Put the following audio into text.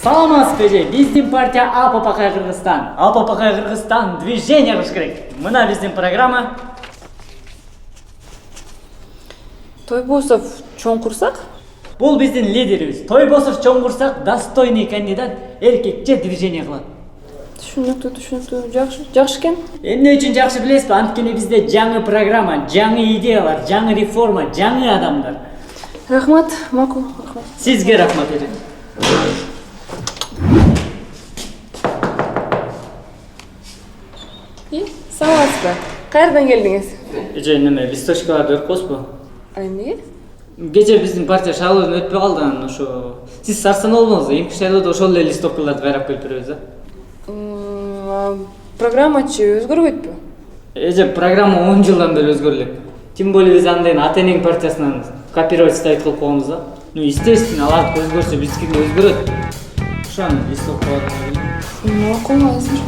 Саламатсызбы эже, биздин партия АППК Кыргызстан. АППК Кыргызстан движение кылыш керек. Мына биздин программа. Тойбосов чоң курсак? Бул биздин лидерибиз. Тойбосов чоң курсак достойный кандидат эркекче движение кылат. Түшүнүктүү. Жакшы экен. Эмне үчүн жакшы билесизби? Анткени бизде жаңы программа, жаңы идеялар, жаңы реформа, жаңы адамдар. Рахмат, макул. Рахмат. Сизге рахмат эже. Саламатсызбы? Кайерден келдиңиз? Эже, неме, листочкаларды өрүп коесузбу? Эмнеге? Кече биздин партия шайлоодон өтпөй калды, анан ошо сиз сарсанаа болбоңуз, эмки шайлоодо ошол эле листовкаларды кайрап келип беребиз да. Программачы өзгөрбөйтпү? Эже, программа 10 жылдан бери өзгөрүп элек. Тем более биз андайын ата-энең партиясынан копировать ставить кылып койгонбуз да. Естественно, аларды өзгөрсө биздики да өзгөрөт. Ошону листовкаларды. Макул, азыр.